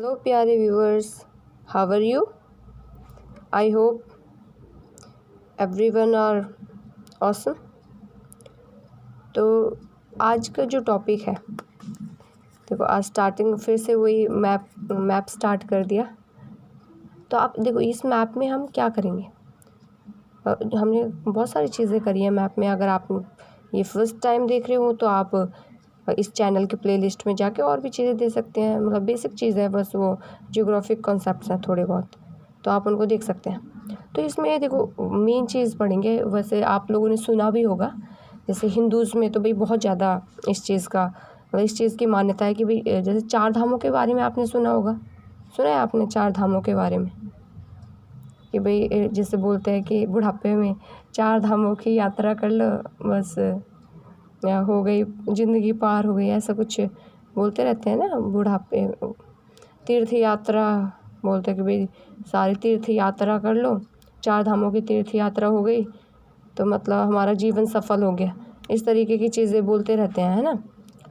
Hello प्यारे viewers, how are you? I hope everyone are awesome. तो आज का जो टॉपिक है, देखो आज स्टार्टिंग फिर से वही मैप स्टार्ट कर दिया। तो आप देखो इस मैप में हम क्या करेंगे। हमने बहुत सारी चीज़ें करी हैं मैप में। अगर आप ये फर्स्ट टाइम देख रहे हो तो आप इस चैनल के प्लेलिस्ट में जाके और भी चीज़ें दे सकते हैं। मतलब बेसिक चीज़ है, बस वो जियोग्राफिक कॉन्सेप्ट्स हैं थोड़े बहुत, तो आप उनको देख सकते हैं। तो इसमें देखो मेन चीज़ पढ़ेंगे। वैसे आप लोगों ने सुना भी होगा, जैसे हिंदूज़ में तो भाई बहुत ज़्यादा इस चीज़ की मान्यता है कि भाई जैसे चार धामों के बारे में आपने सुना होगा। सुना है आपने चार धामों के बारे में कि भाई जैसे बोलते हैं कि बुढ़ापे में चार धामों की यात्रा कर लो, बस हो गई ज़िंदगी पार हो गई, ऐसा कुछ बोलते रहते हैं ना। बुढ़ापे तीर्थ यात्रा बोलते हैं कि भाई सारी तीर्थ यात्रा कर लो, चार धामों की तीर्थ यात्रा हो गई तो मतलब हमारा जीवन सफल हो गया। इस तरीके की चीज़ें बोलते रहते हैं, है ना।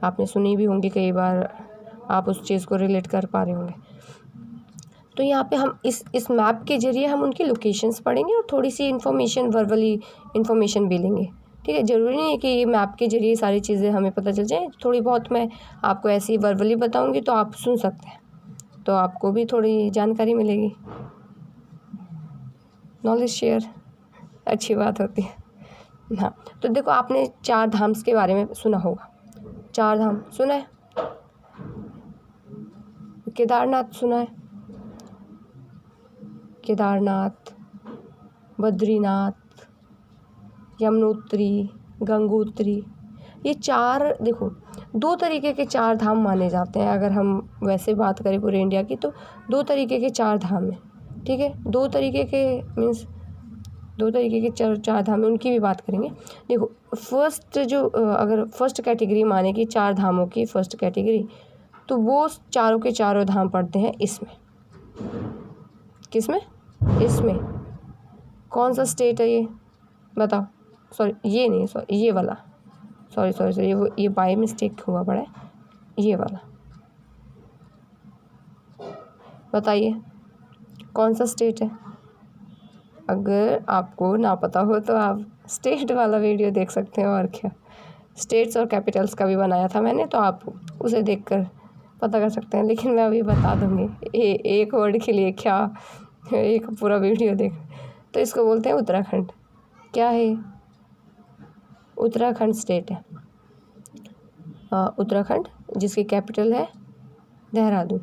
आपने सुनी भी होंगी कई बार, आप उस चीज़ को रिलेट कर पा रहे होंगे। तो यहाँ पे हम इस मैप के ज़रिए हम उनकी लोकेशंस पढ़ेंगे और थोड़ी सी इन्फॉर्मेशन, वर्बली इन्फॉर्मेशन भी लेंगे। ठीक है, ज़रूरी नहीं है कि ये मैप के ज़रिए सारी चीज़ें हमें पता चल जाए। थोड़ी बहुत मैं आपको ऐसी वर्बली बताऊंगी तो आप सुन सकते हैं, तो आपको भी थोड़ी जानकारी मिलेगी। नॉलेज शेयर अच्छी बात होती है। हाँ, तो देखो आपने चार धाम्स के बारे में सुना होगा। चार धाम सुना है? केदारनाथ सुना है? केदारनाथ, बद्रीनाथ, यमुनोत्री, गंगोत्री, ये चार देखो दो तरीके के चार धाम माने जाते हैं। अगर हम वैसे बात करें पूरे इंडिया की तो दो तरीके के चार धाम हैं। ठीक है, दो तरीके के चार धाम हैं, उनकी भी बात करेंगे। देखो फर्स्ट जो अगर फर्स्ट कैटेगरी माने कि चार धामों की फर्स्ट कैटेगरी, तो वो चारों के चारों धाम पड़ते हैं इसमें। किसमें? इसमें। कौन सा स्टेट है ये बताओ? सॉरी ये नहीं, सॉरी ये वाला, सॉरी ये बाय मिस्टेक हुआ पड़ा है, ये वाला। बताइए कौन सा स्टेट है? अगर आपको ना पता हो तो आप स्टेट वाला वीडियो देख सकते हैं। और क्या, स्टेट्स और कैपिटल्स का भी बनाया था मैंने, तो आप उसे देखकर पता कर सकते हैं। लेकिन मैं अभी बता दूँगी एक वर्ड के लिए क्या एक पूरा वीडियो देख। तो इसको बोलते हैं उत्तराखंड। क्या है? उत्तराखंड स्टेट है। उत्तराखंड, जिसकी कैपिटल है देहरादून।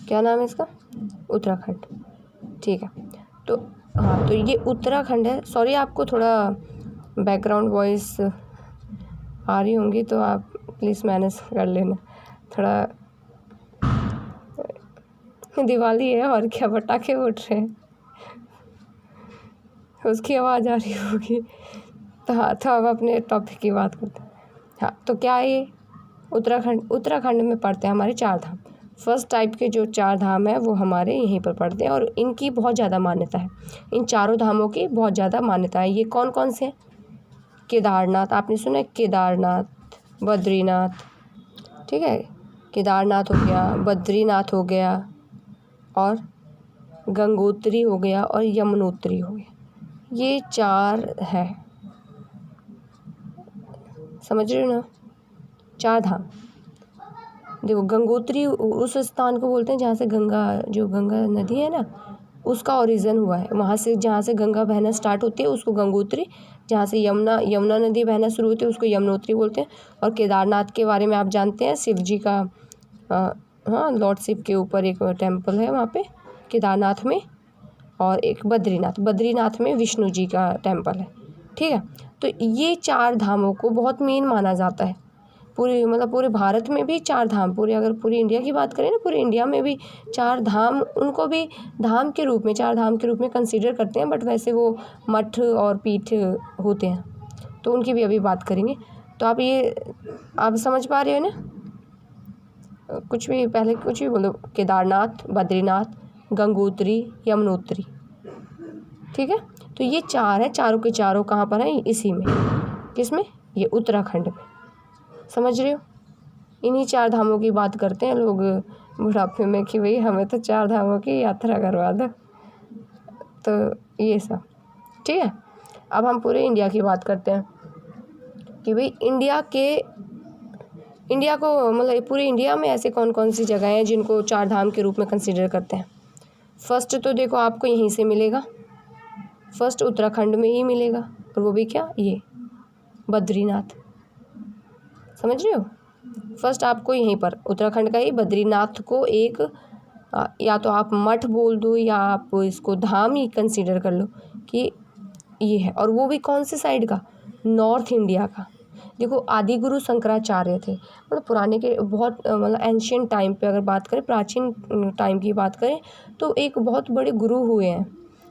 क्या नाम है इसका? उत्तराखंड। ठीक है, तो हाँ, तो ये उत्तराखंड है। सॉरी आपको थोड़ा बैकग्राउंड वॉइस आ रही होंगी, तो आप प्लीज़ मैनेज कर लेना। थोड़ा दिवाली है और क्या, पटाखे उठ रहे हैं, उसकी आवाज़ आ रही होगी। तो हाँ, तो अब अपने टॉपिक की बात करते हैं। हाँ, तो क्या है ये? उत्तराखंड में पड़ते हैं हमारे चार धाम। फर्स्ट टाइप के जो चार धाम है वो हमारे यहीं पर पड़ते हैं और इनकी बहुत ज़्यादा मान्यता है। इन चारों धामों की बहुत ज़्यादा मान्यता है। ये कौन कौन से हैं? केदारनाथ, आपने सुना है? केदारनाथ, बद्रीनाथ, ठीक है, केदारनाथ हो गया, बद्रीनाथ हो गया, और गंगोत्री हो गया, और यमुनोत्री हो गया। ये चार है, समझ रहे हो ना? चार धाम। देखो गंगोत्री उस स्थान को बोलते हैं जहाँ से गंगा नदी है ना, उसका ओरिजिन हुआ है। वहाँ से जहाँ से गंगा बहना स्टार्ट होती है उसको गंगोत्री, जहाँ से यमुना नदी बहना शुरू होती है उसको यमुनोत्री बोलते हैं। और केदारनाथ के बारे में आप जानते हैं, शिव जी का हाँ, लॉर्ड शिव के ऊपर एक टेम्पल है वहाँ पे केदारनाथ में। और एक बद्रीनाथ में विष्णु जी का टेम्पल है। ठीक है, तो ये चार धामों को बहुत मेन माना जाता है। पूरे भारत में भी चार धाम, अगर पूरी इंडिया की बात करें ना, पूरे इंडिया में भी चार धाम, उनको भी चार धाम के रूप में कंसीडर करते हैं। बट वैसे वो मठ और पीठ होते हैं, तो उनकी भी अभी बात करेंगे। तो आप समझ पा रहे हो ना? कुछ भी बोलो, केदारनाथ, बद्रीनाथ, गंगोत्री, यमुनोत्री। ठीक है, तो ये चार है, चारों के चारों कहाँ पर हैं? इसी में। किस में? ये उत्तराखंड में। समझ रहे हो? इन्हीं 4 धामों की बात करते हैं लोग बुढ़ापे में कि भाई हमें तो 4 धामों की यात्रा करवा दो। तो ये सब ठीक है। अब हम पूरे इंडिया की बात करते हैं कि भाई इंडिया को मतलब पूरे इंडिया में ऐसे कौन कौन सी जगह हैं जिनको 4 धाम के रूप में कंसिडर करते हैं। फर्स्ट तो देखो आपको यहीं से मिलेगा, फर्स्ट उत्तराखंड में ही मिलेगा, और वो भी क्या, ये बद्रीनाथ। समझ रहे हो? फर्स्ट आपको यहीं पर उत्तराखंड का ही बद्रीनाथ को एक या तो आप मठ बोल दो या आप इसको धाम ही कंसीडर कर लो कि ये है। और वो भी कौन से साइड का, नॉर्थ इंडिया का। देखो आदि गुरु शंकराचार्य थे, मतलब पुराने के बहुत मतलब एंशियंट टाइम पे अगर बात करें, प्राचीन टाइम की बात करें, तो एक बहुत बड़े गुरु हुए हैं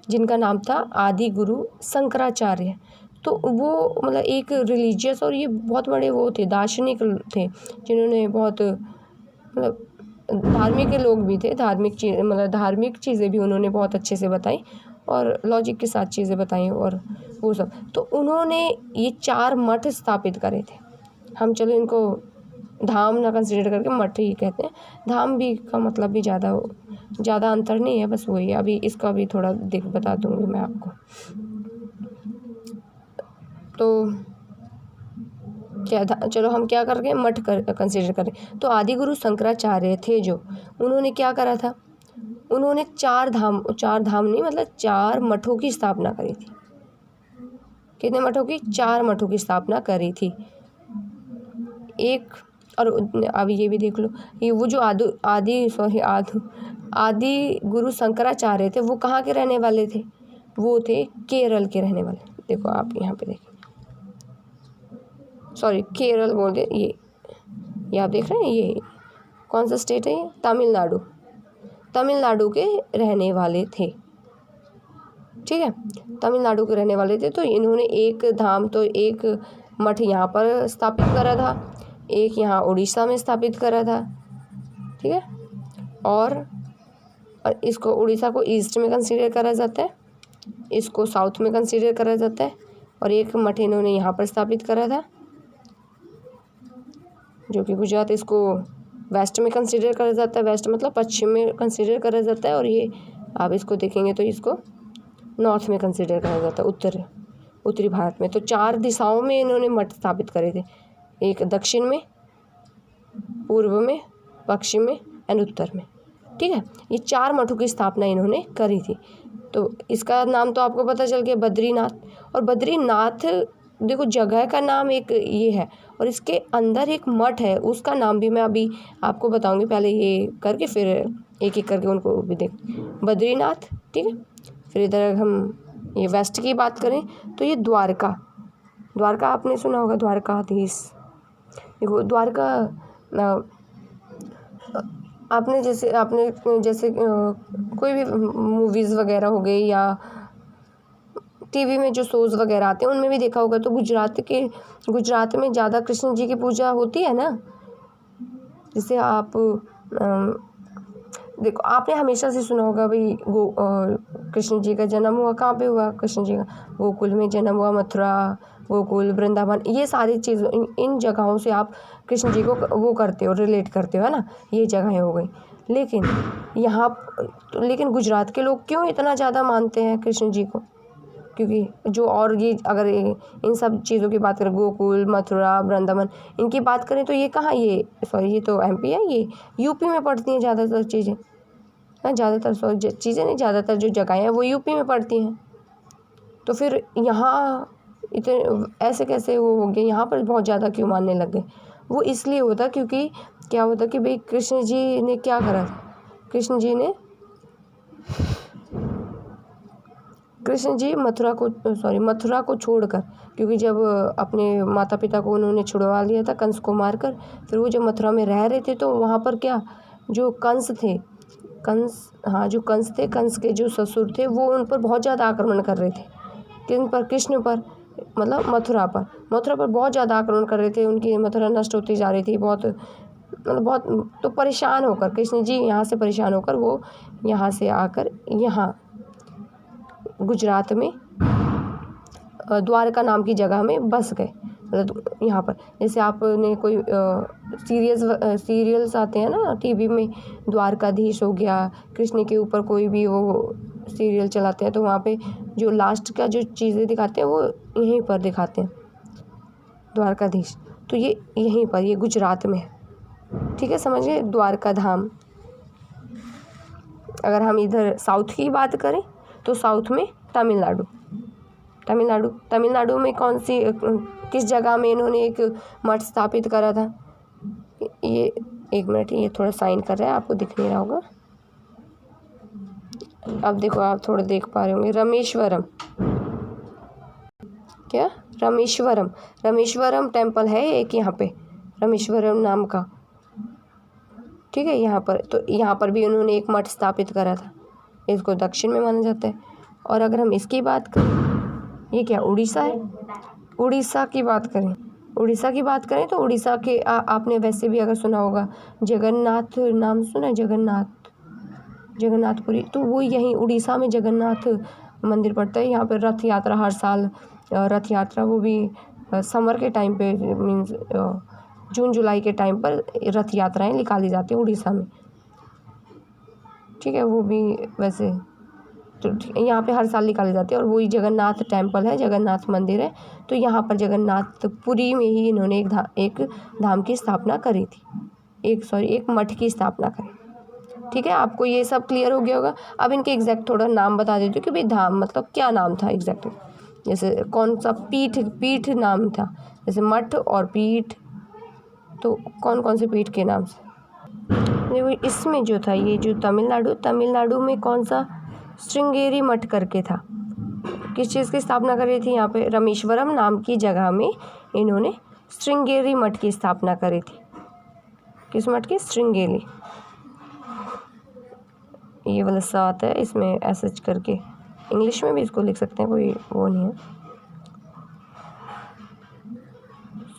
जिनका नाम था आदि गुरु शंकराचार्य। तो वो मतलब एक रिलीजियस और ये बहुत बड़े वो थे, दार्शनिक थे, जिन्होंने बहुत मतलब धार्मिक के लोग भी थे, धार्मिक चीज़ें भी उन्होंने बहुत अच्छे से बताई और लॉजिक के साथ चीज़ें बताई और वो सब। तो उन्होंने ये 4 मठ स्थापित करे थे। हम चलो इनको धाम ना कंसिडर करके मठ ही कहते हैं। धाम भी का मतलब भी ज़्यादा अंतर नहीं है, बस वही है। अभी इसका भी थोड़ा बता दूँगी मैं आपको। तो क्या चलो हम क्या करके मठ कंसिडर करें। तो आदि गुरु शंकराचार्य थे जो, उन्होंने क्या करा था, उन्होंने 4 धाम नहीं मतलब 4 मठों की स्थापना करी थी। कितने मठों की? 4 मठों की स्थापना करी थी। एक और अब ये भी देख लो, ये वो जो आदि गुरु शंकराचार्य थे वो कहाँ के रहने वाले थे? वो थे केरल के रहने वाले। देखो आप यहाँ पे देखिए, सॉरी केरल बोल दे, ये आप देख रहे हैं, ये कौन सा स्टेट है? ये तमिलनाडु के रहने वाले थे। ठीक है, तमिलनाडु के रहने वाले थे। तो इन्होंने एक धाम तो एक मठ यहाँ पर स्थापित करा था, एक यहाँ उड़ीसा में स्थापित करा था। ठीक है, और इसको उड़ीसा को ईस्ट में कंसीडर करा जाता है, इसको साउथ में कंसीडर करा जाता है, और एक मठ इन्होंने यहाँ पर स्थापित करा था जो कि गुजरात, इसको वेस्ट में कंसीडर करा जाता है, वेस्ट मतलब पश्चिम में कंसीडर करा जाता है, और ये आप इसको देखेंगे तो इसको नॉर्थ में कंसीडर करा जाता है, उत्तरी भारत में। तो 4 दिशाओं में इन्होंने मठ स्थापित करे थे, एक दक्षिण में, पूर्व में, पश्चिम में एंड उत्तर में। ठीक है, ये 4 मठों की स्थापना इन्होंने करी थी। तो इसका नाम तो आपको पता चल गया, बद्रीनाथ। और बद्रीनाथ देखो जगह का नाम एक ये है, और इसके अंदर एक मठ है, उसका नाम भी मैं अभी आपको बताऊंगी। पहले ये करके फिर एक एक करके उनको भी देख। बद्रीनाथ, ठीक है। फिर इधर हम ये वेस्ट की बात करें तो ये द्वारका आपने सुना होगा, द्वारकाधीश। देखो द्वारका आपने जैसे कोई भी मूवीज़ वगैरह हो गई या टीवी में जो शोज़ वगैरह आते हैं उनमें भी देखा होगा। तो गुजरात में ज़्यादा कृष्ण जी की पूजा होती है ना। जैसे आप देखो, आपने हमेशा से सुना होगा भाई कृष्ण जी का जन्म हुआ कहाँ पे हुआ? कृष्ण जी का गोकुल में जन्म हुआ, मथुरा, गोकुल, वृंदावन, ये सारी चीज़ इन जगहों से आप कृष्ण जी को वो करते हो, रिलेट करते हो, है ना। ये जगहें हो गई। लेकिन गुजरात के लोग क्यों इतना ज़्यादा मानते हैं कृष्ण जी को? क्योंकि जो और ये अगर इन सब चीज़ों की बात करें, गोकुल, मथुरा, वृंदावन, इनकी बात करें तो ये कहाँ, ये तो MP है, ये यूपी में पड़ती हैं ज़्यादातर चीज़ें। ज़्यादातर जो जगहें हैं वो यूपी में पड़ती हैं। तो फिर यहाँ इतने ऐसे कैसे वो हो गए, यहाँ पर बहुत ज़्यादा क्यों मानने लग गए? वो इसलिए होता क्योंकि क्या होता कि भाई कृष्ण जी ने क्या करा था, कृष्ण जी मथुरा को छोड़कर, क्योंकि जब अपने माता पिता को उन्होंने छुड़वा लिया था कंस को मारकर, फिर वो जब मथुरा में रह रहे थे तो वहाँ पर क्या, जो कंस थे, कंस के जो ससुर थे वो उन पर बहुत ज़्यादा आक्रमण कर रहे थे। किन पर? कृष्ण पर, मतलब मथुरा पर बहुत ज़्यादा आक्रमण कर रहे थे। उनकी मथुरा नष्ट होती जा रही थी बहुत। तो परेशान होकर कृष्ण जी यहाँ से परेशान होकर वो यहाँ से आकर यहाँ गुजरात में द्वारका नाम की जगह में बस गए। मतलब यहाँ पर जैसे आपने कोई सीरियल्स आते हैं ना टीवी में, द्वारकाधीश हो गया, कृष्ण के ऊपर कोई भी वो सीरियल चलाते हैं, तो वहाँ पे जो लास्ट का जो चीज़ें दिखाते हैं वो यहीं पर दिखाते हैं, द्वारकाधीश। तो ये यहीं पर, ये गुजरात में है, ठीक है, समझिए, द्वारका धाम। अगर हम इधर साउथ की बात करें तो साउथ में तमिलनाडु। तमिलनाडु में किस जगह में इन्होंने एक मठ स्थापित करा था? ये एक मिनट, ये थोड़ा साइन कर रहा है, आपको दिख नहीं रहा होगा। अब देखो, आप थोड़ा देख पा रहे होंगे, रामेश्वरम। क्या? रामेश्वरम टेम्पल है एक यहाँ पे, रामेश्वरम नाम का, ठीक है। यहाँ पर तो यहाँ पर भी उन्होंने एक मठ स्थापित करा था, इसको दक्षिण में माना जाता है। और अगर हम इसकी बात करें, ये क्या उड़ीसा है? उड़ीसा की बात करें तो उड़ीसा के आपने वैसे भी अगर सुना होगा, जगन्नाथ नाम सुना है? जगन्नाथपुरी, तो वो यहीं उड़ीसा में जगन्नाथ मंदिर पड़ता है। यहाँ पर रथ यात्रा हर साल, रथ यात्रा वो भी समर के टाइम पे, मीन्स जून जुलाई के टाइम पर रथ यात्राएं निकाली जाती हैं उड़ीसा में, ठीक है। वो भी वैसे तो यहाँ पे हर साल निकाली जाती है। और वही जगन्नाथ टेम्पल है, जगन्नाथ मंदिर है। तो यहाँ पर जगन्नाथपुरी में ही इन्होंने एक धाम की स्थापना करी थी, एक मठ की स्थापना करी, ठीक है। आपको ये सब क्लियर हो गया होगा। अब इनके एग्जैक्ट थोड़ा नाम बता देती हूँ कि भाई धाम मतलब क्या नाम था एग्जैक्ट, जैसे कौन सा पीठ नाम था, जैसे मठ और पीठ, तो कौन कौन से पीठ के नाम से। देखो इसमें जो था, ये जो तमिलनाडु में कौन सा श्रृंगेरी मठ करके था, किस चीज़ की स्थापना करी थी? यहाँ पे रामेश्वरम नाम की जगह में इन्होंने श्रृंगेरी मठ की स्थापना करी थी। किस मठ की? श्रृंगेरी। ये वाला सा आता है इसमें एसएच करके, इंग्लिश में भी इसको लिख सकते हैं, कोई वो नहीं है।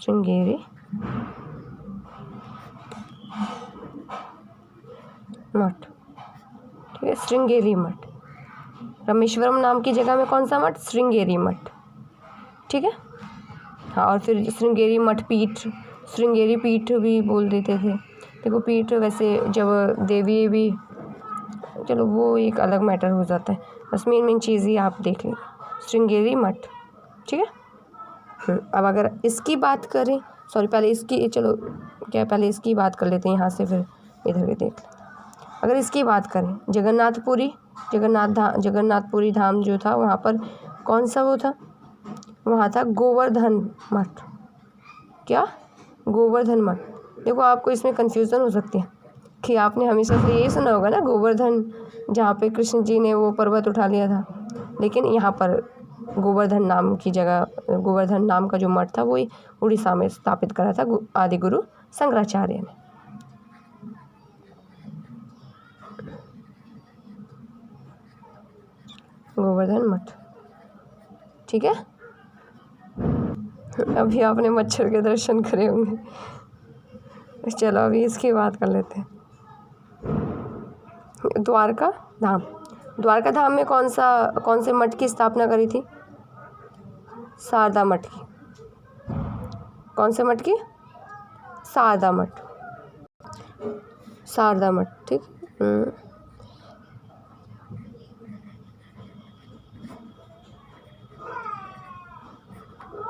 श्रृंगेरी मठ, ठीक है, श्रृंगेरी मठ। रामेश्वरम नाम की जगह में कौन सा मठ? श्रृंगेरी मठ, ठीक है। हाँ, और फिर श्रृंगेरी पीठ भी बोल देते थे। देखो पीठ वैसे जब देवी भी, चलो वो एक अलग मैटर हो जाता है, बस मेन चीज़ ही आप देख लें, श्रृंगेरी मठ, ठीक है। अब अगर इसकी बात करें, पहले इसकी बात कर लेते हैं यहाँ से, फिर इधर भी देख लेते हैं। अगर इसकी बात करें, जगन्नाथपुरी धाम जो था, वहाँ पर कौन सा वो था? वहाँ था गोवर्धन मठ। क्या? गोवर्धन मठ। देखो आपको इसमें कन्फ्यूज़न हो सकती है कि आपने हमेशा से यही सुना होगा ना, गोवर्धन, जहाँ पे कृष्ण जी ने वो पर्वत उठा लिया था, लेकिन यहाँ पर गोवर्धन नाम का जो मठ था वो उड़ीसा में स्थापित करा था आदि गुरु शंकराचार्य ने। गोवर्धन मठ, ठीक है। अभी आपने मच्छर के दर्शन करे होंगे। चलो अभी इसकी बात कर लेते हैं। द्वारका धाम में कौन से मठ की स्थापना करी थी? शारदा मठ की। कौन से मठ की? शारदा मठ, ठीक।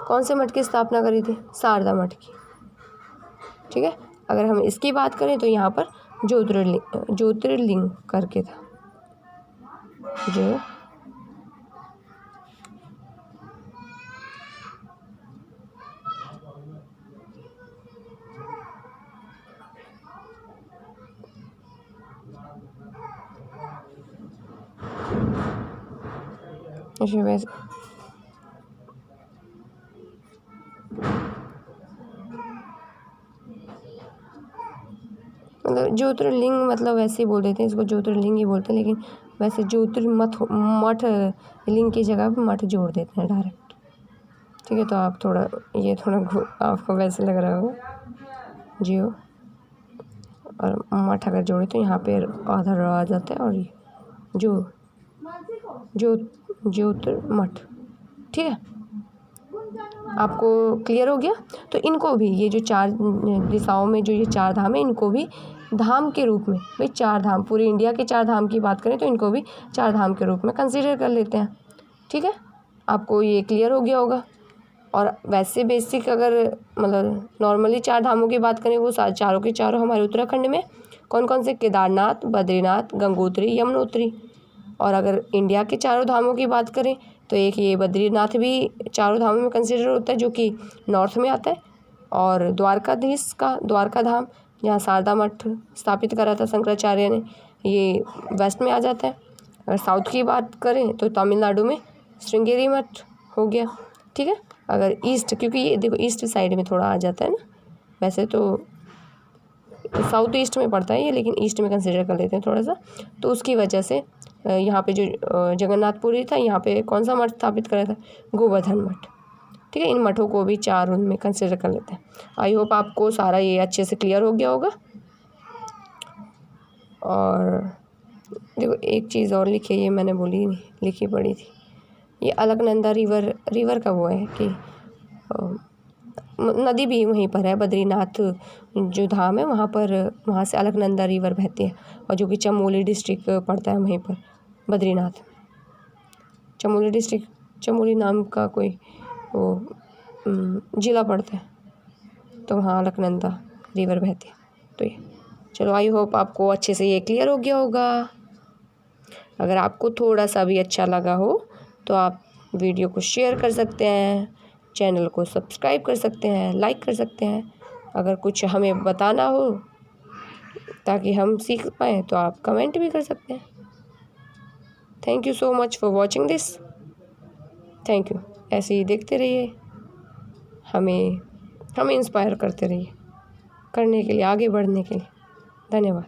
कौन से मठ की स्थापना करी थी? शारदा मठ की, ठीक है। अगर हम इसकी बात करें तो यहाँ पर ज्योतिर्लिंग करके था, जो वैसे मतलब ज्योतिर्लिंग, मतलब वैसे ही बोल देते हैं इसको, ज्योतिर्लिंग ही बोलते हैं, लेकिन वैसे मठ लिंग की जगह पे मठ जोड़ देते हैं डायरेक्ट, ठीक है। तो आप थोड़ा आपको वैसे लग रहा होगा जियो, और मठ अगर जोड़े तो यहाँ पे आधा र आ जाता है, और ये ज्योतिर्मठ, ठीक है। आपको क्लियर हो गया। तो इनको भी ये जो 4 दिशाओं में जो ये 4 धाम है, इनको भी धाम के रूप में, भाई 4 धाम, पूरे इंडिया के 4 धाम की बात करें तो इनको भी 4 धाम के रूप में कंसिडर कर लेते हैं। ठीक है, आपको ये क्लियर हो गया होगा। और वैसे बेसिक अगर मतलब नॉर्मली 4 धामों की बात करें, वो चारों के चारों हमारे उत्तराखंड में कौन कौन से, केदारनाथ, बद्रीनाथ, गंगोत्री, यमुनोत्री। और अगर इंडिया के 4 धामों की बात करें तो एक ये बद्रीनाथ भी 4 धामों में कंसिडर होता है, जो कि नॉर्थ में आता है। और द्वारकाधीश का द्वारका धाम, जहाँ शारदा मठ स्थापित करा था शंकराचार्य ने, ये वेस्ट में आ जाता है। अगर साउथ की बात करें तो तमिलनाडु में श्रृंगेरी मठ हो गया। ठीक है, अगर ईस्ट, क्योंकि ये देखो ईस्ट साइड में थोड़ा आ जाता है ना, वैसे तो साउथ ईस्ट में पड़ता है ये, लेकिन ईस्ट में कंसिडर कर लेते हैं थोड़ा सा। तो उसकी वजह से यहाँ पे जो जगन्नाथपुरी था, यहाँ पे कौन सा मठ स्थापित करा था, गोवर्धन मठ। ठीक है, इन मठों को भी 4 उनमें कंसिडर कर लेते हैं। आई होप आपको सारा ये अच्छे से क्लियर हो गया होगा। और देखो एक चीज़ और लिखी है, ये मैंने बोली नहीं, लिखी पड़ी थी, ये अलकनंदा रिवर का वो है कि नदी भी वहीं पर है, बद्रीनाथ जो धाम है वहाँ पर, वहाँ से अलकनंदा रिवर बहती है, और जो कि चमोली डिस्ट्रिक्ट पड़ता है वहीं पर, बद्रीनाथ चमोली डिस्ट्रिक्ट, चमोली नाम का कोई वो ज़िला पड़ता है, तो वहाँ अलकनंदा रिवर बहती है। तो ये चलो, आई होप आपको अच्छे से ये क्लियर हो गया होगा। अगर आपको थोड़ा सा भी अच्छा लगा हो तो आप वीडियो को शेयर कर सकते हैं, चैनल को सब्सक्राइब कर सकते हैं, लाइक कर सकते हैं। अगर कुछ हमें बताना हो ताकि हम सीख पाएँ तो आप कमेंट भी कर सकते हैं। Thank you so much for watching this. Thank you, ऐसे ही देखते रहिए, हमें इंस्पायर करते रहिए करने के लिए, आगे बढ़ने के लिए। धन्यवाद।